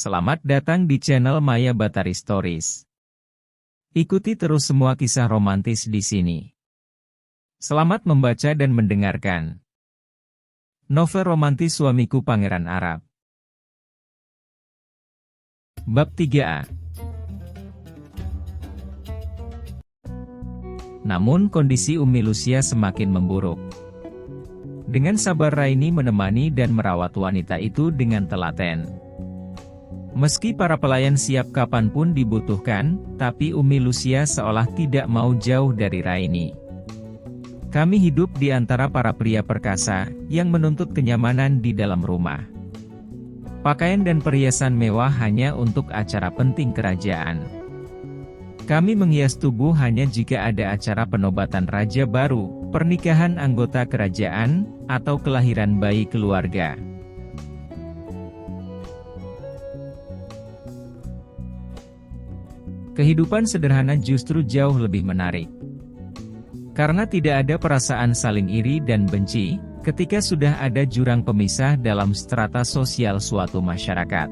Selamat datang di channel Maya Batari Stories. Ikuti terus semua kisah romantis di sini. Selamat membaca dan mendengarkan. Novel romantis Suamiku Pangeran Arab. Bab 3a. Namun kondisi Umi Lucia semakin memburuk. Dengan sabar Raini menemani dan merawat wanita itu dengan telaten. Meski para pelayan siap kapanpun dibutuhkan, tapi Umi Lucia seolah tidak mau jauh dari Raini. Kami hidup di antara para pria perkasa, yang menuntut kenyamanan di dalam rumah. Pakaian dan perhiasan mewah hanya untuk acara penting kerajaan. Kami menghias tubuh hanya jika ada acara penobatan raja baru, pernikahan anggota kerajaan, atau kelahiran bayi keluarga. Kehidupan sederhana justru jauh lebih menarik. Karena tidak ada perasaan saling iri dan benci, ketika sudah ada jurang pemisah dalam strata sosial suatu masyarakat.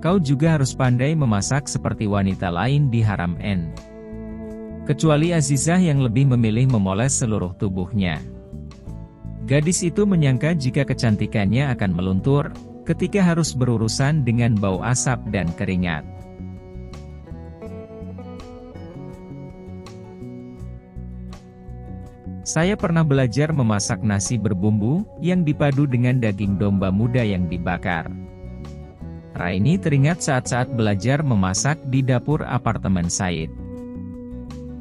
Kau juga harus pandai memasak seperti wanita lain di Haram N. Kecuali Azizah yang lebih memilih memoles seluruh tubuhnya. Gadis itu menyangka jika kecantikannya akan meluntur, ketika harus berurusan dengan bau asap dan keringat. Saya pernah belajar memasak nasi berbumbu, yang dipadu dengan daging domba muda yang dibakar. Raini teringat saat-saat belajar memasak di dapur apartemen Said.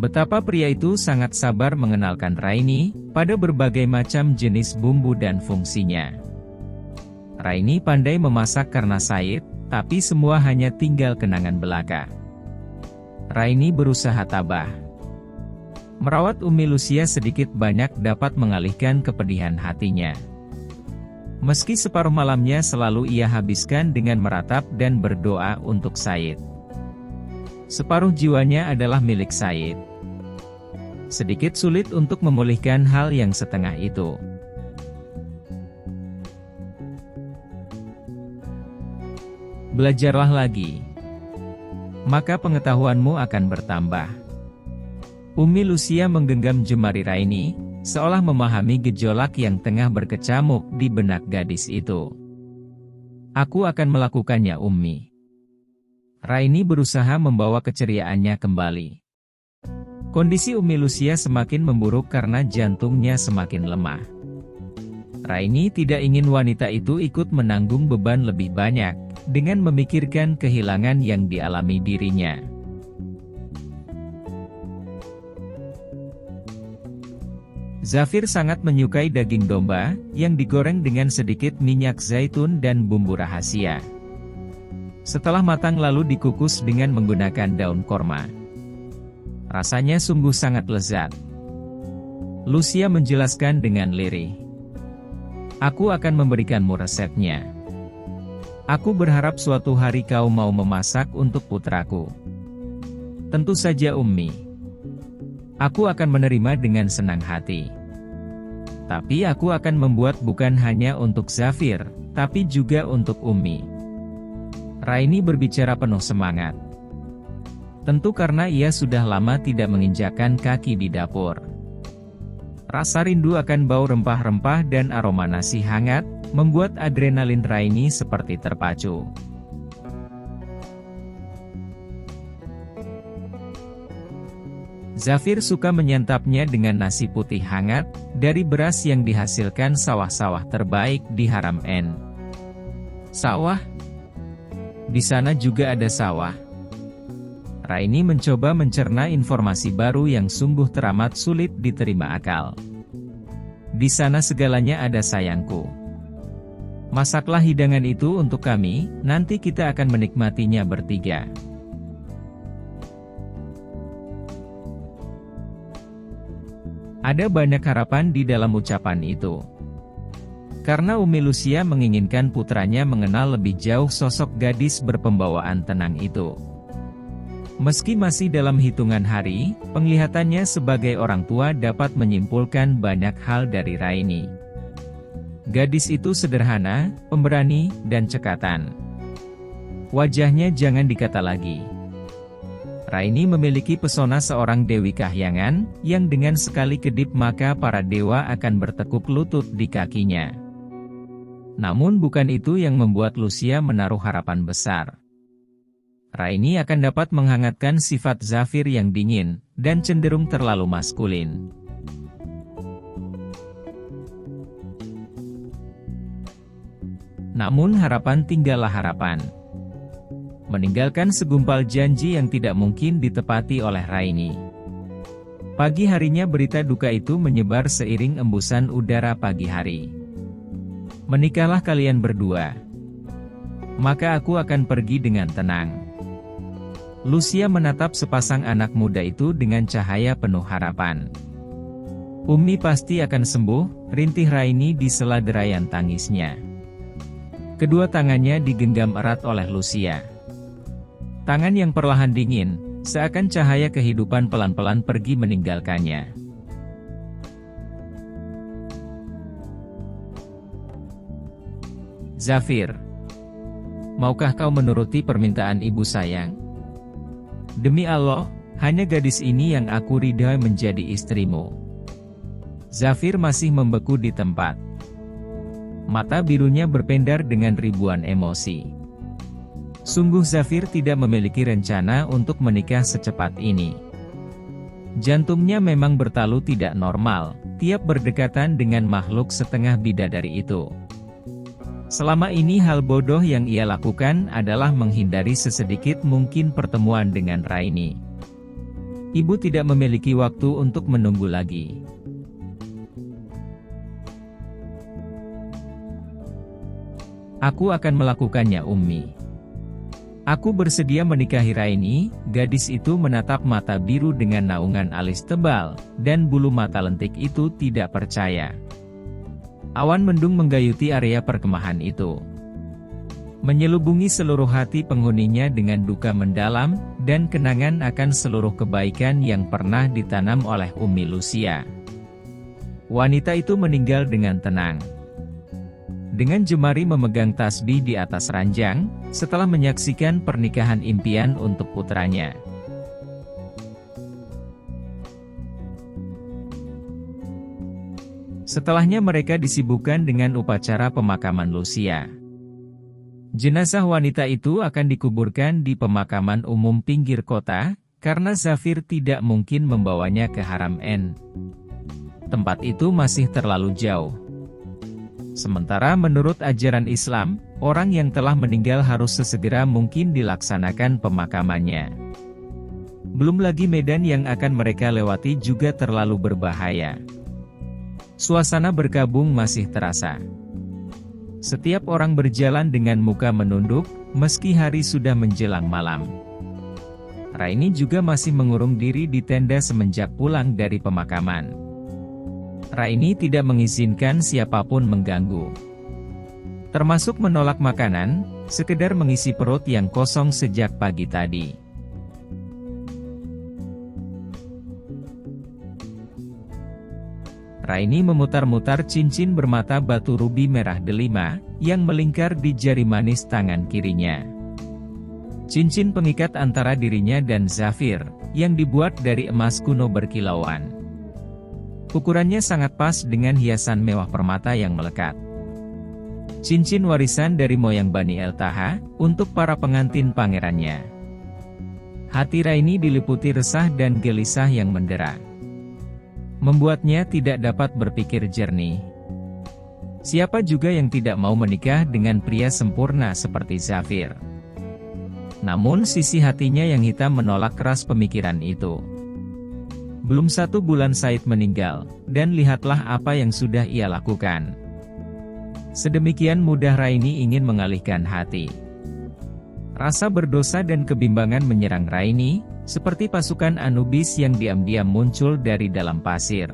Betapa pria itu sangat sabar mengenalkan Raini, pada berbagai macam jenis bumbu dan fungsinya. Raini pandai memasak karena Said, tapi semua hanya tinggal kenangan belaka. Raini berusaha tabah. Merawat Umi Lucia sedikit banyak dapat mengalihkan kepedihan hatinya. Meski separuh malamnya selalu ia habiskan dengan meratap dan berdoa untuk Said. Separuh jiwanya adalah milik Said. Sedikit sulit untuk memulihkan hal yang setengah itu. Belajarlah lagi. Maka pengetahuanmu akan bertambah. Umi Lucia menggenggam jemari Raini, seolah memahami gejolak yang tengah berkecamuk di benak gadis itu. Aku akan melakukannya, Umi. Raini berusaha membawa keceriaannya kembali. Kondisi Umi Lucia semakin memburuk karena jantungnya semakin lemah. Raini tidak ingin wanita itu ikut menanggung beban lebih banyak, dengan memikirkan kehilangan yang dialami dirinya. Zafir sangat menyukai daging domba, yang digoreng dengan sedikit minyak zaitun dan bumbu rahasia. Setelah matang lalu dikukus dengan menggunakan daun korma. Rasanya sungguh sangat lezat. Lucia menjelaskan dengan lirih. Aku akan memberikanmu resepnya. Aku berharap suatu hari kau mau memasak untuk putraku. Tentu saja, Ummi. Aku akan menerima dengan senang hati. Tapi aku akan membuat bukan hanya untuk Zafir, tapi juga untuk Umi. Raini berbicara penuh semangat. Tentu karena ia sudah lama tidak menginjakkan kaki di dapur. Rasa rindu akan bau rempah-rempah dan aroma nasi hangat, membuat adrenalin Raini seperti terpacu. Zafir suka menyantapnya dengan nasi putih hangat, dari beras yang dihasilkan sawah-sawah terbaik di Haram N. Sawah? Di sana juga ada sawah. Raini mencoba mencerna informasi baru yang sungguh teramat sulit diterima akal. Di sana segalanya ada, sayangku. Masaklah hidangan itu untuk kami, nanti kita akan menikmatinya bertiga. Ada banyak harapan di dalam ucapan itu. Karena Umi Lucia menginginkan putranya mengenal lebih jauh sosok gadis berpembawaan tenang itu. Meski masih dalam hitungan hari, penglihatannya sebagai orang tua dapat menyimpulkan banyak hal dari Raini. Gadis itu sederhana, pemberani, dan cekatan. Wajahnya jangan dikata lagi. Raini memiliki pesona seorang Dewi Kahyangan, yang dengan sekali kedip maka para dewa akan bertekuk lutut di kakinya. Namun bukan itu yang membuat Lucia menaruh harapan besar. Raini akan dapat menghangatkan sifat Zafir yang dingin, dan cenderung terlalu maskulin. Namun harapan tinggallah harapan. Meninggalkan segumpal janji yang tidak mungkin ditepati oleh Raini. Pagi harinya berita duka itu menyebar seiring embusan udara pagi hari. Menikahlah kalian berdua. Maka aku akan pergi dengan tenang. Lucia menatap sepasang anak muda itu dengan cahaya penuh harapan. Umi pasti akan sembuh, rintih Raini di sela derayan tangisnya. Kedua tangannya digenggam erat oleh Lucia. Tangan yang perlahan dingin, seakan cahaya kehidupan pelan-pelan pergi meninggalkannya. Zafir, maukah kau menuruti permintaan ibu sayang? Demi Allah, hanya gadis ini yang aku ridhoi menjadi istrimu. Zafir masih membeku di tempat. Mata birunya berpendar dengan ribuan emosi. Sungguh Zafir tidak memiliki rencana untuk menikah secepat ini. Jantungnya memang bertalu tidak normal, tiap berdekatan dengan makhluk setengah bidadari itu. Selama ini hal bodoh yang ia lakukan adalah menghindari sesedikit mungkin pertemuan dengan Raini. Ibu tidak memiliki waktu untuk menunggu lagi. Aku akan melakukannya, Ummi. Aku bersedia menikahi Raini. Gadis itu menatap mata biru dengan naungan alis tebal, dan bulu mata lentik itu tidak percaya. Awan mendung menggayuti area perkemahan itu. Menyelubungi seluruh hati penghuninya dengan duka mendalam, dan kenangan akan seluruh kebaikan yang pernah ditanam oleh Umi Lucia. Wanita itu meninggal dengan tenang. Dengan jemari memegang tasbih di atas ranjang, setelah menyaksikan pernikahan impian untuk putranya. Setelahnya mereka disibukkan dengan upacara pemakaman Lucia. Jenazah wanita itu akan dikuburkan di pemakaman umum pinggir kota, karena Zafir tidak mungkin membawanya ke Haram N. Tempat itu masih terlalu jauh. Sementara menurut ajaran Islam, orang yang telah meninggal harus sesegera mungkin dilaksanakan pemakamannya. Belum lagi medan yang akan mereka lewati juga terlalu berbahaya. Suasana berkabung masih terasa. Setiap orang berjalan dengan muka menunduk, meski hari sudah menjelang malam. Raini juga masih mengurung diri di tenda semenjak pulang dari pemakaman. Raini tidak mengizinkan siapapun mengganggu. Termasuk menolak makanan, sekedar mengisi perut yang kosong sejak pagi tadi. Raini memutar-mutar cincin bermata batu rubi merah delima, yang melingkar di jari manis tangan kirinya. Cincin pengikat antara dirinya dan Zafir, yang dibuat dari emas kuno berkilauan. Ukurannya sangat pas dengan hiasan mewah permata yang melekat. Cincin warisan dari moyang Bani El-Taha, untuk para pengantin pangerannya. Hati Raini diliputi resah dan gelisah yang mendera. Membuatnya tidak dapat berpikir jernih. Siapa juga yang tidak mau menikah dengan pria sempurna seperti Zafir? Namun sisi hatinya yang hitam menolak keras pemikiran itu. Belum 1 bulan Said meninggal, dan lihatlah apa yang sudah ia lakukan. Sedemikian mudah Raini ingin mengalihkan hati. Rasa berdosa dan kebimbangan menyerang Raini, seperti pasukan Anubis yang diam-diam muncul dari dalam pasir.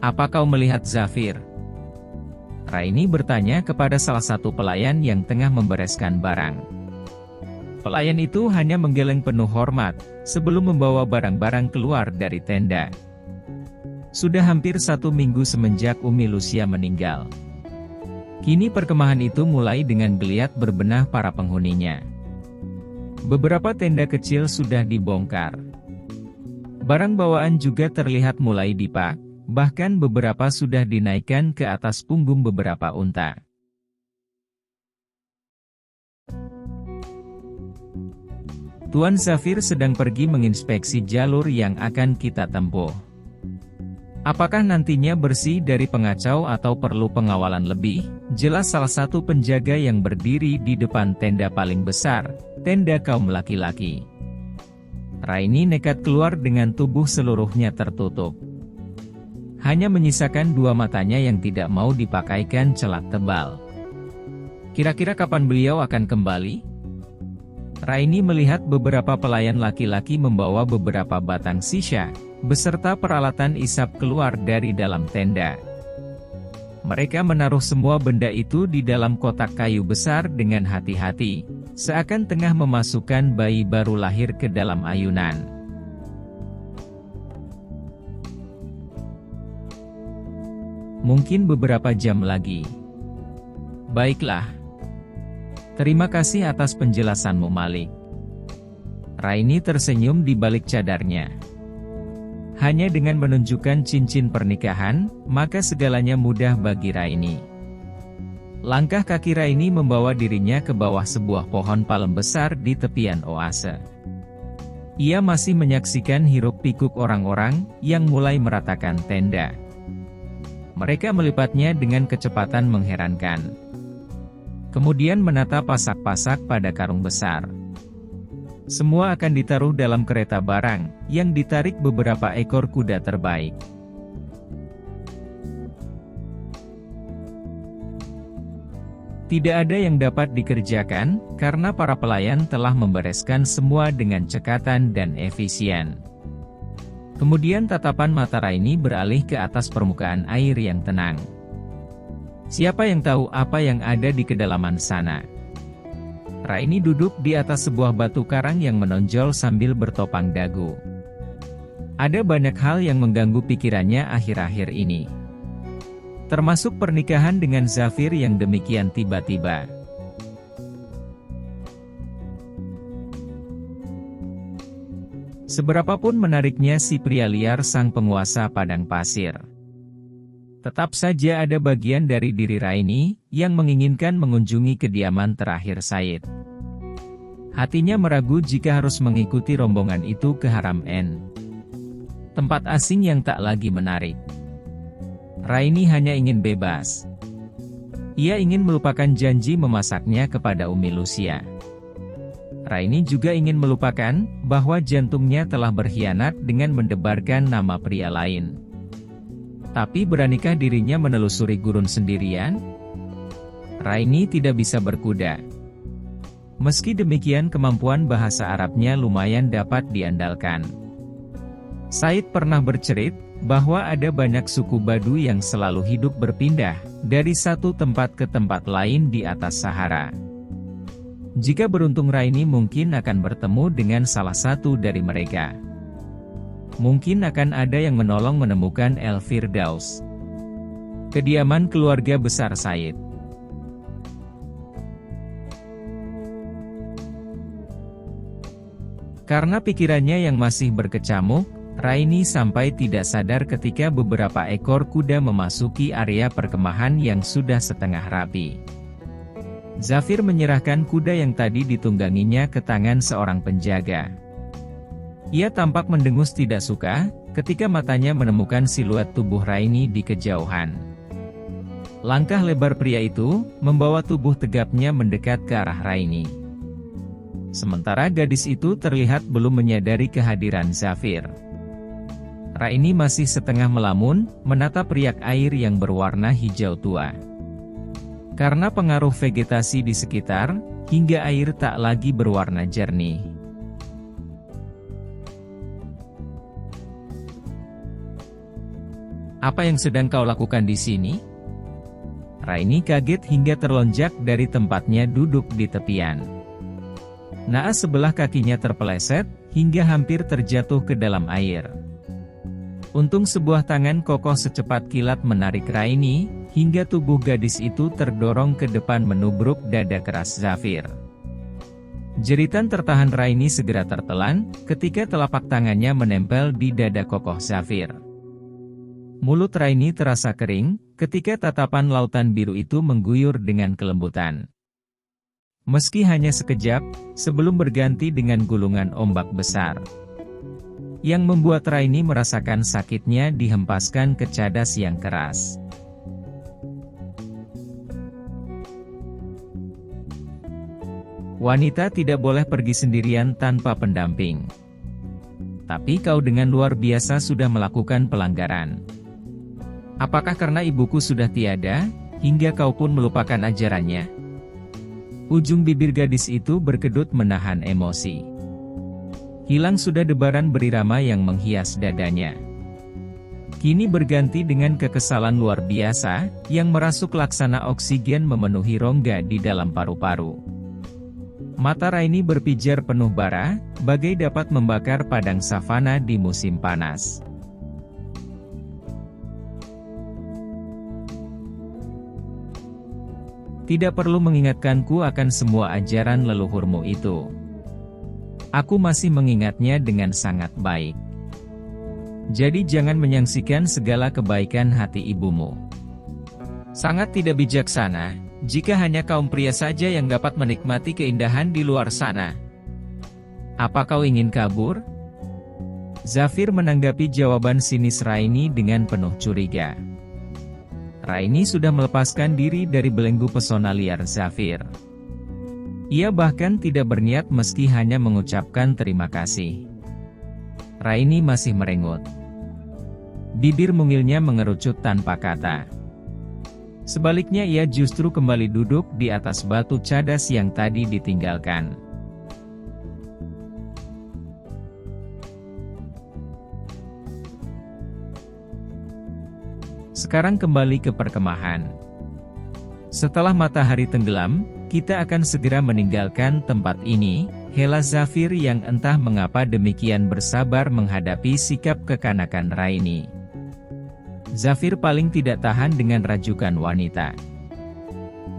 Apa kau melihat Zafir? Raini bertanya kepada salah satu pelayan yang tengah membereskan barang. Pelayan itu hanya menggeleng penuh hormat, sebelum membawa barang-barang keluar dari tenda. Sudah hampir 1 minggu semenjak Umi Lucia meninggal. Kini perkemahan itu mulai dengan geliat berbenah para penghuninya. Beberapa tenda kecil sudah dibongkar. Barang bawaan juga terlihat mulai dipak, bahkan beberapa sudah dinaikkan ke atas punggung beberapa unta. Tuan Zafir sedang pergi menginspeksi jalur yang akan kita tempuh. Apakah nantinya bersih dari pengacau atau perlu pengawalan lebih? Jelas salah satu penjaga yang berdiri di depan tenda paling besar, tenda kaum laki-laki. Raini nekat keluar dengan tubuh seluruhnya tertutup. Hanya menyisakan 2 matanya yang tidak mau dipakaikan celak tebal. Kira-kira kapan beliau akan kembali? Raini melihat beberapa pelayan laki-laki membawa beberapa batang sisya, beserta peralatan isap keluar dari dalam tenda. Mereka menaruh semua benda itu di dalam kotak kayu besar dengan hati-hati, seakan tengah memasukkan bayi baru lahir ke dalam ayunan. Mungkin beberapa jam lagi. Baiklah. Terima kasih atas penjelasanmu, Malik. Raini tersenyum di balik cadarnya. Hanya dengan menunjukkan cincin pernikahan, maka segalanya mudah bagi Raini. Langkah kaki Raini membawa dirinya ke bawah sebuah pohon palem besar di tepian oase. Ia masih menyaksikan hiruk-pikuk orang-orang yang mulai meratakan tenda. Mereka melipatnya dengan kecepatan mengherankan. Kemudian menata pasak-pasak pada karung besar. Semua akan ditaruh dalam kereta barang, yang ditarik beberapa ekor kuda terbaik. Tidak ada yang dapat dikerjakan, karena para pelayan telah membereskan semua dengan cekatan dan efisien. Kemudian tatapan mata Raini beralih ke atas permukaan air yang tenang. Siapa yang tahu apa yang ada di kedalaman sana? Raini duduk di atas sebuah batu karang yang menonjol sambil bertopang dagu. Ada banyak hal yang mengganggu pikirannya akhir-akhir ini. Termasuk pernikahan dengan Zafir yang demikian tiba-tiba. Seberapapun menariknya si pria liar sang penguasa padang pasir. Tetap saja ada bagian dari diri Raini, yang menginginkan mengunjungi kediaman terakhir Said. Hatinya meragu jika harus mengikuti rombongan itu ke Haram N. Tempat asing yang tak lagi menarik. Raini hanya ingin bebas. Ia ingin melupakan janji memasaknya kepada Umi Lucia. Raini juga ingin melupakan, bahwa jantungnya telah berkhianat dengan mendebarkan nama pria lain. Tapi beranikah dirinya menelusuri gurun sendirian? Raini tidak bisa berkuda. Meski demikian kemampuan bahasa Arabnya lumayan dapat diandalkan. Said pernah bercerit, bahwa ada banyak suku Badu yang selalu hidup berpindah, dari satu tempat ke tempat lain di atas Sahara. Jika beruntung Raini mungkin akan bertemu dengan salah satu dari mereka. Mungkin akan ada yang menolong menemukan El Firdaus, kediaman keluarga besar Said. Karena pikirannya yang masih berkecamuk, Raini sampai tidak sadar ketika beberapa ekor kuda memasuki area perkemahan yang sudah setengah rapi. Zafir menyerahkan kuda yang tadi ditungganginya ke tangan seorang penjaga. Ia tampak mendengus tidak suka, ketika matanya menemukan siluet tubuh Raini di kejauhan. Langkah lebar pria itu, membawa tubuh tegapnya mendekat ke arah Raini. Sementara gadis itu terlihat belum menyadari kehadiran Zafir. Raini masih setengah melamun, menatap riak air yang berwarna hijau tua. Karena pengaruh vegetasi di sekitar, hingga air tak lagi berwarna jernih. Apa yang sedang kau lakukan di sini? Raini kaget hingga terlonjak dari tempatnya duduk di tepian. Naas sebelah kakinya terpeleset, hingga hampir terjatuh ke dalam air. Untung sebuah tangan kokoh secepat kilat menarik Raini, hingga tubuh gadis itu terdorong ke depan menubruk dada keras Zafir. Jeritan tertahan Raini segera tertelan, ketika telapak tangannya menempel di dada kokoh Zafir. Mulut Raini terasa kering, ketika tatapan lautan biru itu mengguyur dengan kelembutan. Meski hanya sekejap, sebelum berganti dengan gulungan ombak besar. Yang membuat Raini merasakan sakitnya dihempaskan ke cadas yang keras. Wanita tidak boleh pergi sendirian tanpa pendamping. Tapi kau dengan luar biasa sudah melakukan pelanggaran. Apakah karena ibuku sudah tiada, hingga kau pun melupakan ajarannya? Ujung bibir gadis itu berkedut menahan emosi. Hilang sudah debaran berirama yang menghias dadanya. Kini berganti dengan kekesalan luar biasa, yang merasuk laksana oksigen memenuhi rongga di dalam paru-paru. Mata Raini berpijar penuh bara, bagai dapat membakar padang savana di musim panas. Tidak perlu mengingatkanku akan semua ajaran leluhurmu itu. Aku masih mengingatnya dengan sangat baik. Jadi jangan menyaksikan segala kebaikan hati ibumu. Sangat tidak bijaksana, jika hanya kaum pria saja yang dapat menikmati keindahan di luar sana. Apa kau ingin kabur? Zafir menanggapi jawaban sinis Raini dengan penuh curiga. Raini sudah melepaskan diri dari belenggu pesona liar Zafir. Ia bahkan tidak berniat meski hanya mengucapkan terima kasih. Raini masih merengut. Bibir mungilnya mengerucut tanpa kata. Sebaliknya ia justru kembali duduk di atas batu cadas yang tadi ditinggalkan. Sekarang kembali ke perkemahan. Setelah matahari tenggelam, kita akan segera meninggalkan tempat ini, hela Zafir yang entah mengapa demikian bersabar menghadapi sikap kekanakan Raini. Zafir paling tidak tahan dengan rajukan wanita.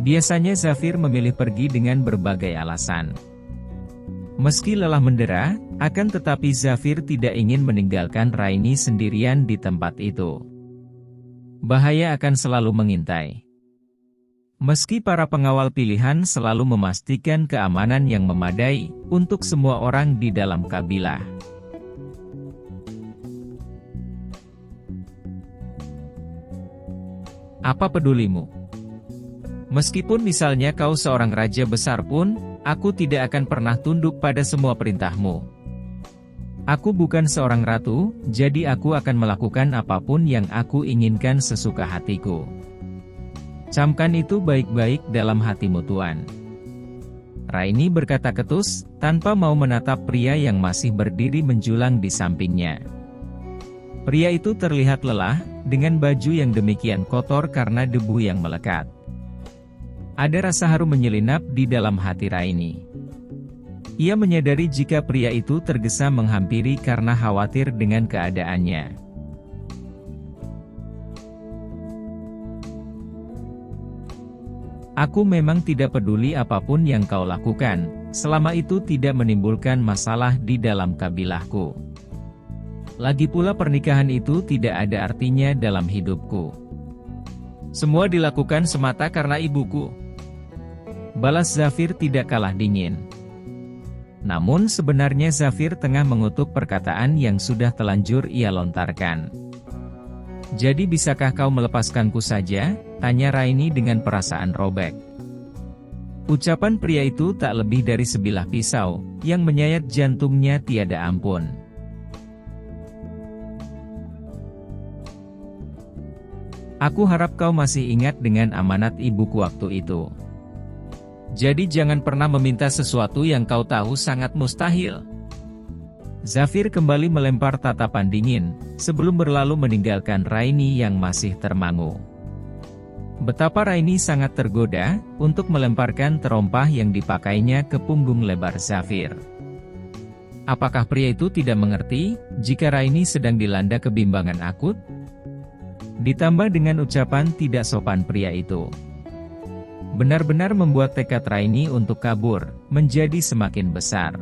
Biasanya Zafir memilih pergi dengan berbagai alasan. Meski lelah mendera, akan tetapi Zafir tidak ingin meninggalkan Raini sendirian di tempat itu. Bahaya akan selalu mengintai. Meski para pengawal pilihan selalu memastikan keamanan yang memadai untuk semua orang di dalam kabilah. Apa pedulimu? Meskipun misalnya kau seorang raja besar pun, aku tidak akan pernah tunduk pada semua perintahmu. Aku bukan seorang ratu, jadi aku akan melakukan apapun yang aku inginkan sesuka hatiku. Camkan itu baik-baik dalam hatimu Tuan. Raini berkata ketus, tanpa mau menatap pria yang masih berdiri menjulang di sampingnya. Pria itu terlihat lelah, dengan baju yang demikian kotor karena debu yang melekat. Ada rasa haru menyelinap di dalam hati Raini. Ia menyadari jika pria itu tergesa menghampiri karena khawatir dengan keadaannya. Aku memang tidak peduli apapun yang kau lakukan, selama itu tidak menimbulkan masalah di dalam kabilahku. Lagi pula pernikahan itu tidak ada artinya dalam hidupku. Semua dilakukan semata karena ibuku. Balas Zafir tidak kalah dingin. Namun sebenarnya Zafir tengah mengutuk perkataan yang sudah telanjur ia lontarkan. Jadi bisakah kau melepaskanku saja? Tanya Raini dengan perasaan robek. Ucapan pria itu tak lebih dari sebilah pisau, yang menyayat jantungnya tiada ampun. Aku harap kau masih ingat dengan amanat ibuku waktu itu. Jadi jangan pernah meminta sesuatu yang kau tahu sangat mustahil. Zafir kembali melempar tatapan dingin, sebelum berlalu meninggalkan Raini yang masih termangu. Betapa Raini sangat tergoda, untuk melemparkan terompah yang dipakainya ke punggung lebar Zafir. Apakah pria itu tidak mengerti, jika Raini sedang dilanda kebimbangan akut? Ditambah dengan ucapan tidak sopan pria itu, benar-benar membuat tekad Raini untuk kabur menjadi semakin besar.